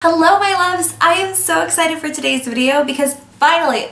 Hello my loves! I am so excited for today's video because finally,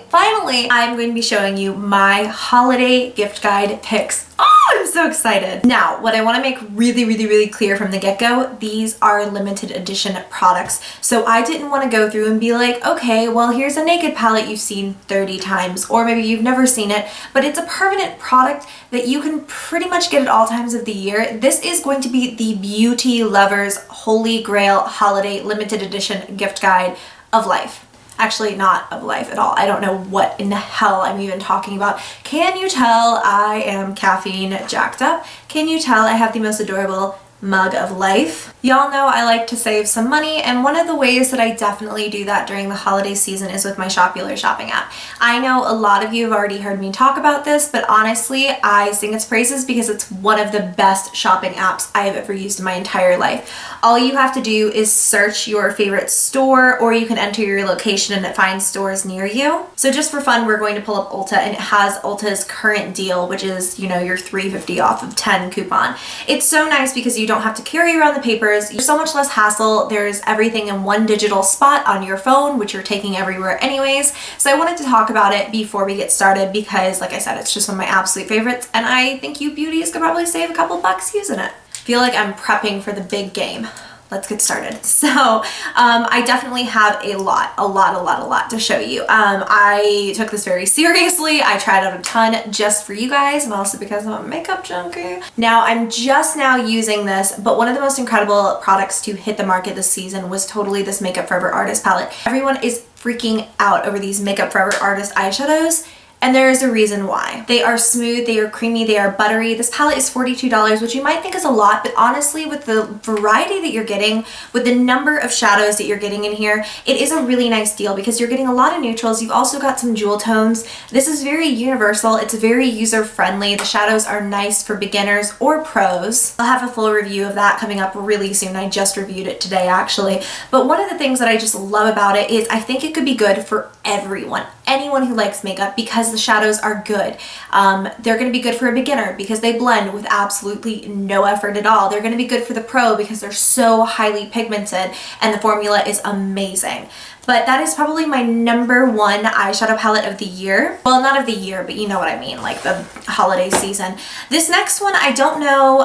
I'm going to be showing you my holiday gift guide picks. Oh, I'm so excited! Now, what I want to make really clear from the get-go, these are limited edition products. So I didn't want to go through and be like, okay, well here's a naked palette you've seen 30 times, or maybe you've never seen it, but it's a permanent product that you can pretty much get at all times of the year. This is going to be the Beauty Lovers Holy Grail Holiday Limited Edition gift guide of life. Actually, not of life at all. I don't know what in the hell I'm even talking about. Can you tell I am caffeine jacked up? Can you tell I have the most adorable mug of life? Y'all know I like to save some money, and one of the ways that I definitely do that during the holiday season is with my Shopular shopping app. I know a lot of you have already heard me talk about this, but honestly, I sing its praises because it's one of the best shopping apps I have ever used in my entire life. All you have to do is search your favorite store, or you can enter your location and it finds stores near you. So just for fun, we're going to pull up Ulta, and it has Ulta's current deal, which is, you know, your $3.50 off of 10 coupon. It's so nice because you don't have to carry around the papers. There's so much less hassle. There's everything in one digital spot on your phone, which you're taking everywhere anyways. So I wanted to talk about it before we get started because, like I said, it's just one of my absolute favorites, and I think you beauties could probably save a couple bucks using it. I feel like I'm prepping for the big game. Let's get started. So I definitely have a lot to show you. I took this very seriously. I tried out a ton just for you guys, and also because I'm a makeup junkie. Now I'm just now using this, but one of the most incredible products to hit the market this season was totally this Makeup Forever Artist palette. Everyone is freaking out over these Makeup Forever Artist eyeshadows, and there is a reason why. They are smooth, they are creamy, they are buttery. This palette is $42, which you might think is a lot, but honestly, with the variety that you're getting, with the number of shadows that you're getting in here, it is a really nice deal because you're getting a lot of neutrals. You've also got some jewel tones. This is very universal. It's very user-friendly. The shadows are nice for beginners or pros. I'll have a full review of that coming up really soon. I just reviewed it today, actually. But one of the things that I just love about it is I think it could be good for everyone, anyone who likes makeup, because the shadows are good. They're going to be good for a beginner because they blend with absolutely no effort at all. They're going to be good for the pro because they're so highly pigmented and the formula is amazing. But that is probably my number one eyeshadow palette of the year. Well, not of the year, but you know what I mean, like the holiday season. This next one, I don't know.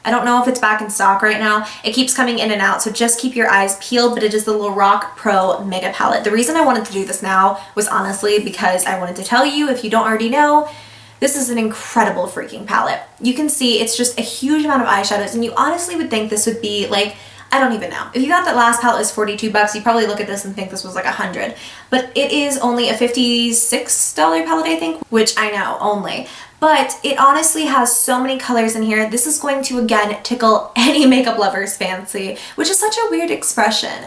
I don't know if it's back in stock right now. It keeps coming in and out, so just keep your eyes peeled, but it is the Lorac Pro Mega Palette. The reason I wanted to do this now was honestly because I wanted to tell you, if you don't already know, this is an incredible freaking palette. You can see it's just a huge amount of eyeshadows, and you honestly would think this would be like, I don't even know. If you thought that last palette was $42, you probably look at this and think this was like $100. But it is only a $56 palette, I think, which I know, only. But it honestly has so many colors in here. This is going to, again, tickle any makeup lover's fancy, which is such a weird expression.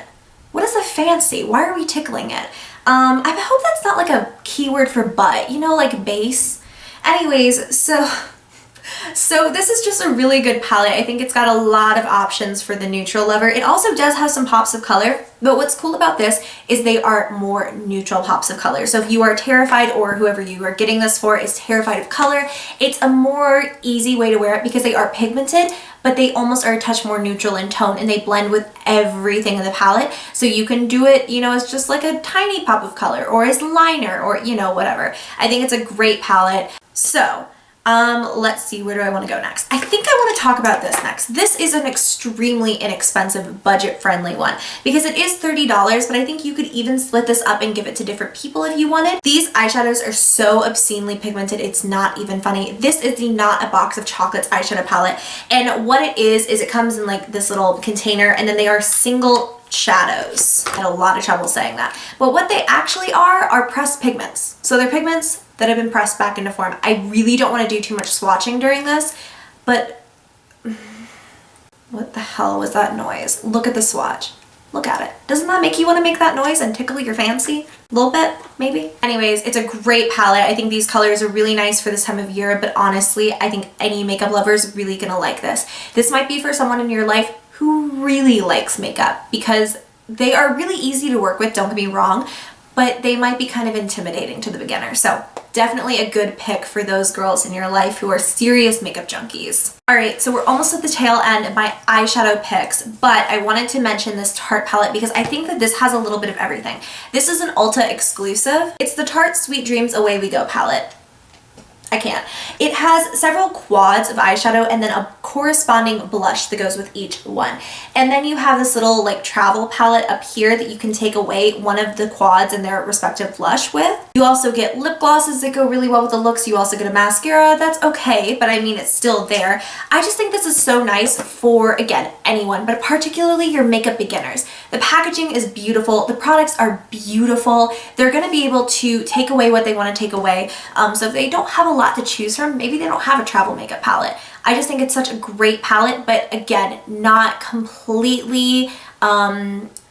What is a fancy? Why are we tickling it? I hope that's not like a keyword for butt, you know, like base. Anyways, so this is just a really good palette. I think it's got a lot of options for the neutral lover. It also does have some pops of color, but what's cool about this is they are more neutral pops of color. So if you are terrified, or whoever you are getting this for is terrified of color, it's a more easy way to wear it because they are pigmented, but they almost are a touch more neutral in tone, and they blend with everything in the palette. So you can do it, you know, as just like a tiny pop of color, or as liner, or, you know, whatever. I think it's a great palette. So let's see, where do I want to go next? I think I want to talk about this next. This is an extremely inexpensive, budget-friendly one because it is $30, but I think you could even split this up and give it to different people if you wanted. These eyeshadows are so obscenely pigmented, it's not even funny. This is the Not a Box of Chocolates eyeshadow palette, and what it is it comes in like this little container, and then they are single shadows. I had a lot of trouble saying that. But what they actually are pressed pigments. So they're pigments that have been pressed back into form. I really don't want to do too much swatching during this, but what the hell was that noise? Look at the swatch. Look at it. Doesn't that make you want to make that noise and tickle your fancy? A little bit, maybe? Anyways, it's a great palette. I think these colors are really nice for this time of year, but honestly, I think any makeup lover is really gonna like this. This might be for someone in your life who really likes makeup because they are really easy to work with, don't get me wrong, but they might be kind of intimidating to the beginner. So definitely a good pick for those girls in your life who are serious makeup junkies. All right, so we're almost at the tail end of my eyeshadow picks, but I wanted to mention this Tarte palette because I think that this has a little bit of everything. This is an Ulta exclusive. It's the Tarte Sweet Dreams Away We Go palette. I can't. It has several quads of eyeshadow and then a corresponding blush that goes with each one. And then you have this little like travel palette up here that you can take away one of the quads and their respective blush with. You also get lip glosses that go really well with the looks. You also get a mascara. That's okay, but I mean, it's still there. I just think this is so nice for, again, anyone, but particularly your makeup beginners. The packaging is beautiful. The products are beautiful. They're going to be able to take away what they want to take away. So if they don't have a lot to choose from, maybe they don't have a travel makeup palette. I just think it's such a great palette, but again, not completely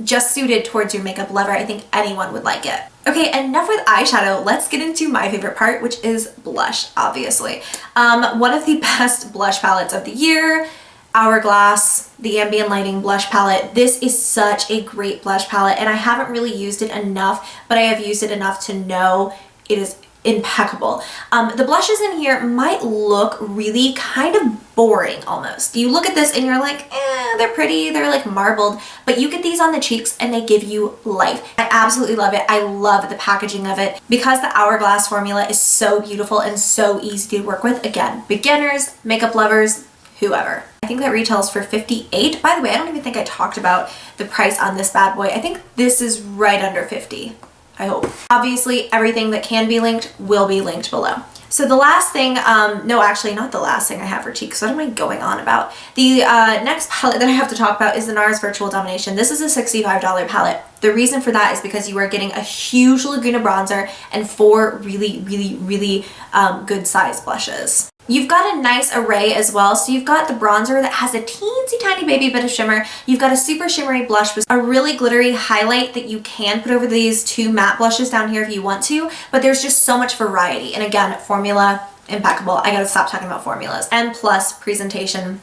just suited towards your makeup lover. I think anyone would like it. Okay, enough with eyeshadow. Let's get into my favorite part, which is blush, obviously. One of the best blush palettes of the year, Hourglass, the Ambient Lighting blush palette. This is such a great blush palette, and I haven't really used it enough, but I have used it enough to know it is impeccable. The blushes in here might look really kind of boring almost. You look at this and you're like, they're pretty, they're like marbled, but you get these on the cheeks and they give you life. I absolutely love it. I love the packaging of it because the Hourglass formula is so beautiful and so easy to work with. Again, beginners, makeup lovers, whoever. I think that retails for $58. By the way, I don't even think I talked about the price on this bad boy. I think this is right under $50. I hope. Obviously, everything that can be linked will be linked below. So the last thing, no, actually not the last thing I have for cheeks. What am I going on about? The next palette that I have to talk about is the NARS Virtual Domination. This is a $65 palette. The reason for that is because you are getting a huge Laguna bronzer and 4 really, really, really good size blushes. You've got a nice array as well. So you've got the bronzer that has a teensy tiny baby bit of shimmer. You've got a super shimmery blush with a really glittery highlight that you can put over these 2 matte blushes down here if you want to, but there's just so much variety. And again, formula, impeccable. I gotta stop talking about formulas. And plus presentation,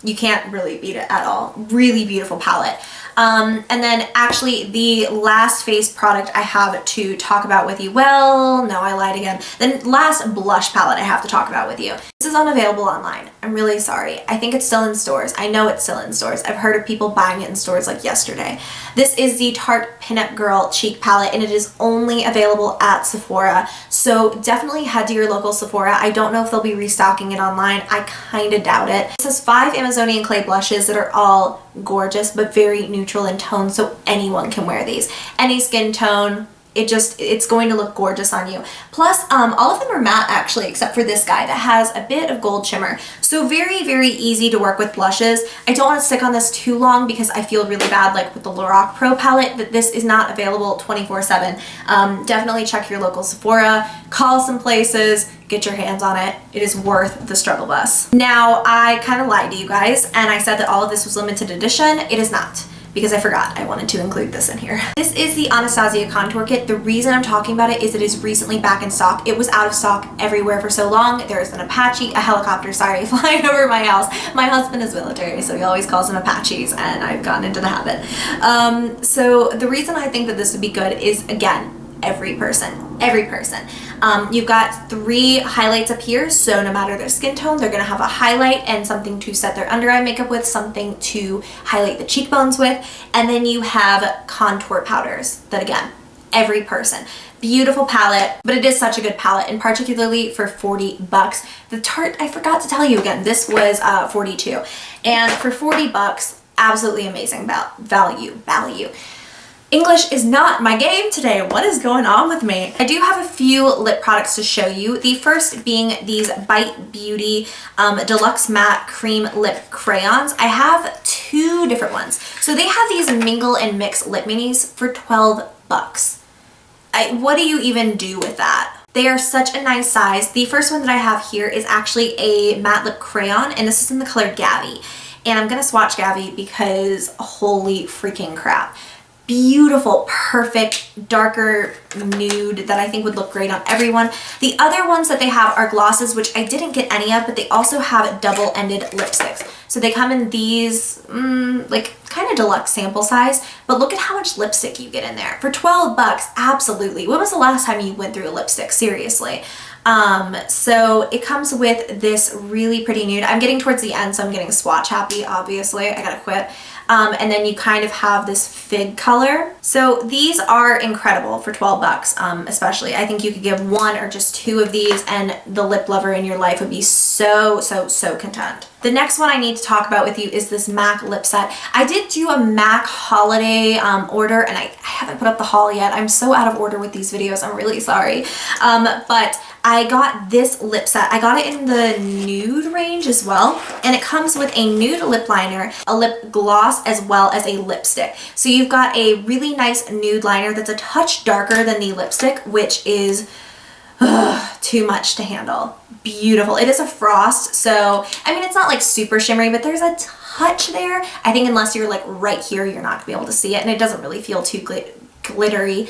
you can't really beat it at all. Really beautiful palette. And then actually the last face product I have to talk about with you, well, no, I lied again. The last blush palette I have to talk about with you. This is unavailable online. I'm really sorry. I think it's still in stores. I know it's still in stores. I've heard of people buying it in stores like yesterday. This is the Tarte Pinup Girl Cheek Palette and it is only available at Sephora. So definitely head to your local Sephora. I don't know if they'll be restocking it online. I kind of doubt it. This has 5 Amazonian clay blushes that are all gorgeous but very neutral in tone, so anyone can wear these. Any skin tone, it's going to look gorgeous on you. Plus, all of them are matte actually, except for this guy that has a bit of gold shimmer. So very, very easy to work with blushes. I don't want to stick on this too long because I feel really bad like with the Lorac Pro palette that this is not available 24/7. Definitely check your local Sephora, call some places, get your hands on it. It is worth the struggle bus. Now, I kind of lied to you guys and I said that all of this was limited edition. It is not, because I forgot I wanted to include this in here. This is the Anasazi contour kit. The reason I'm talking about it is it is recently back in stock. It was out of stock everywhere for so long. There's an a helicopter, sorry, flying over my house. My husband is military, so he always calls them Apaches, and I've gotten into the habit. So the reason I think that this would be good is, again, every person. You've got 3 highlights up here, so no matter their skin tone, they're gonna have a highlight and something to set their under eye makeup with, something to highlight the cheekbones with, and then you have contour powders that, again, every person. Beautiful palette, but it is such a good palette, and particularly for $40. The Tarte, I forgot to tell you again, this was $42, and for $40, absolutely amazing value. English is not my game today. What is going on with me? I do have a few lip products to show you. The first being these Bite Beauty Deluxe Matte Cream Lip Crayons. I have 2 different ones. So they have these mingle and mix lip minis for $12. What do you even do with that? They are such a nice size. The first one that I have here is actually a matte lip crayon, and this is in the color Gavi. And I'm gonna swatch Gavi because holy freaking crap. beautiful, perfect, darker nude that I think would look great on everyone. The other ones that they have are glosses, which I didn't get any of, but they also have double-ended lipsticks. So they come in these, like kind of deluxe sample size, but look at how much lipstick you get in there. For 12 bucks, absolutely. When was the last time you went through a lipstick? Seriously. So it comes with this really pretty nude. I'm getting towards the end, so I'm getting swatch happy, obviously. I gotta quit. And then you kind of have this fig color. So these are incredible for 12 bucks, especially. I think you could give one or just two of these and the lip lover in your life would be so content. The next one I need to talk about with you is this MAC lip set. I did do a MAC holiday order and I haven't put up the haul yet. I'm so out of order with these videos. I'm really sorry. But I got this lip set. I got it in the nude range as well. And it comes with a nude lip liner, a lip gloss, as well as a lipstick. So you've got a really nice nude liner that's a touch darker than the lipstick, which is too much to handle. Beautiful. It is a frost, so I mean it's not like super shimmery, but there's a touch there. I think unless you're like right here, you're not gonna be able to see it, and it doesn't really feel too glittery.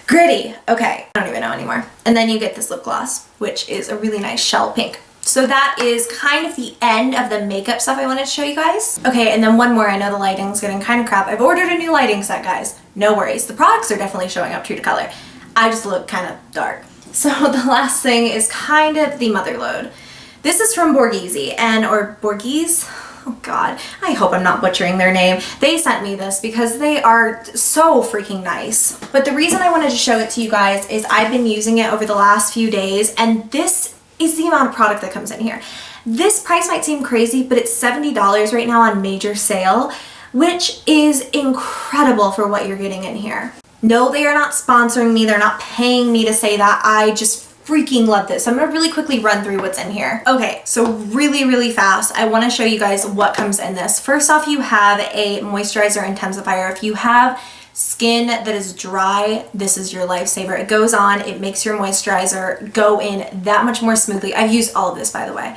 Gritty. Okay, I don't even know anymore. And then you get this lip gloss, which is a really nice shell pink. So that is kind of the end of the makeup stuff I wanted to show you guys. Okay, and then one more. I know the lighting's getting kind of crap. I've ordered a new lighting set, guys. No worries. The products are definitely showing up true to color. I just look kind of dark. So the last thing is kind of the mother load. This is from Borghese or Borghese. Oh God, I hope I'm not butchering their name. They sent me this because they are so freaking nice. But the reason I wanted to show it to you guys is I've been using it over the last few days, and this is the amount of product that comes in here. This price might seem crazy, but it's $70 right now on major sale, which is incredible for what you're getting in here. No, they are not sponsoring me. They're not paying me to say that. I just freaking love this. So I'm gonna really quickly run through what's in here. Okay, so really fast, I wanna show you guys what comes in this. First off, you have a moisturizer intensifier. If you have skin that is dry, this is your lifesaver. It goes on, it makes your moisturizer go in that much more smoothly. I've used all of this, by the way.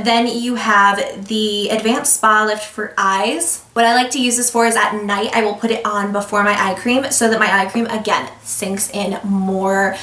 Then you have the Advanced Spa Lift for eyes. What I like to use this for is at night I will put it on before my eye cream so that my eye cream again sinks in more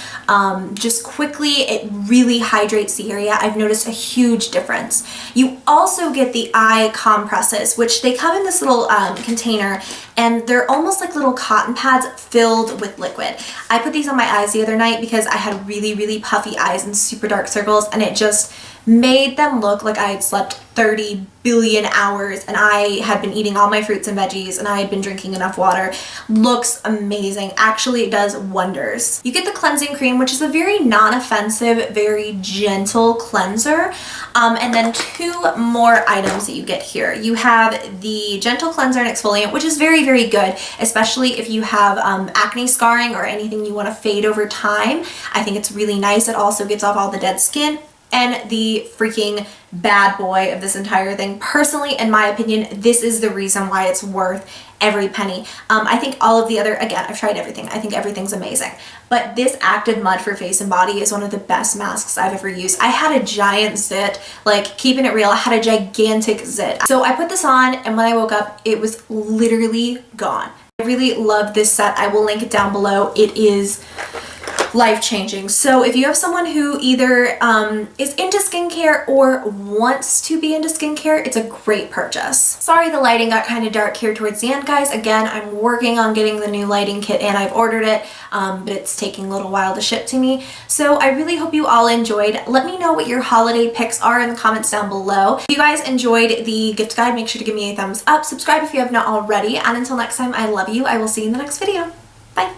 just quickly. It really hydrates the area. I've noticed a huge difference. You also get the eye compresses, which they come in this little container, and they're almost like little cotton pads filled with liquid. I put these on my eyes the other night because I had really puffy eyes and super dark circles, and it just made them look like I had slept 30 billion hours and I had been eating all my fruits and veggies and I had been drinking enough water. Looks amazing. Actually, it does wonders. You get the cleansing cream, which is a very non-offensive, very gentle cleanser. And then two more items that you get here. You have the gentle cleanser and exfoliant, which is very good, especially if you have acne scarring or anything you want to fade over time. I think it's really nice. It also gets off all the dead skin. And the freaking bad boy of this entire thing, personally, in my opinion, this is the reason why it's worth every penny. I think all of the other, again, I've tried everything. I think everything's amazing. But this Active Mud for face and body is one of the best masks I've ever used. I had a giant zit, like keeping it real, I had a gigantic zit. So I put this on and when I woke up, it was literally gone. I really love this set. I will link it down below. It is life-changing. So if you have someone who either is into skincare or wants to be into skincare, it's a great purchase. Sorry the lighting got kind of dark here towards the end, guys. Again, I'm working on getting the new lighting kit and I've ordered it, but it's taking a little while to ship to me. So I really hope you all enjoyed. Let me know what your holiday picks are in the comments down below. If you guys enjoyed the gift guide, make sure to give me a thumbs up. Subscribe if you have not already. And until next time, I love you. I will see you in the next video. Bye.